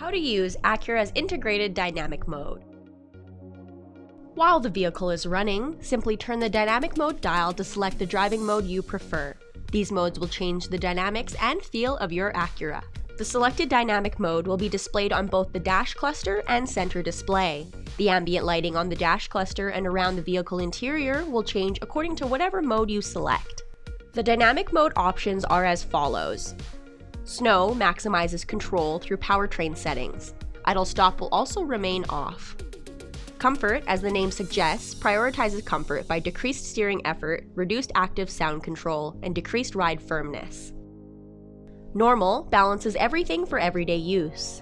How to use Acura's integrated dynamic mode. While the vehicle is running, simply turn the dynamic mode dial to select the driving mode you prefer. These modes will change the dynamics and feel of your Acura. The selected dynamic mode will be displayed on both the dash cluster and center display. The ambient lighting on the dash cluster and around the vehicle interior will change according to whatever mode you select. The dynamic mode options are as follows. Snow maximizes control through powertrain settings. Idle stop will also remain off. Comfort, as the name suggests, prioritizes comfort by decreased steering effort, reduced active sound control, and decreased ride firmness. Normal balances everything for everyday use.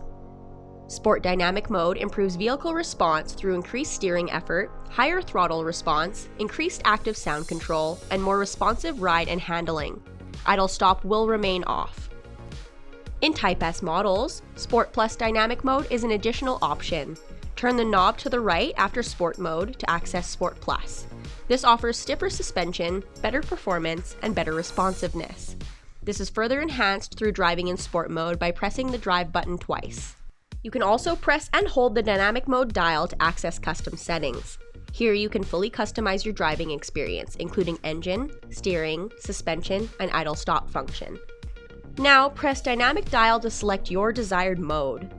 Sport dynamic mode improves vehicle response through increased steering effort, higher throttle response, increased active sound control, and more responsive ride and handling. Idle stop will remain off. In Type S models, Sport Plus dynamic mode is an additional option. Turn the knob to the right after Sport mode to access Sport Plus. This offers stiffer suspension, better performance, and better responsiveness. This is further enhanced through driving in Sport mode by pressing the drive button twice. You can also press and hold the dynamic mode dial to access custom settings. Here you can fully customize your driving experience, including engine, steering, suspension, and idle stop function. Now press dynamic dial to select your desired mode.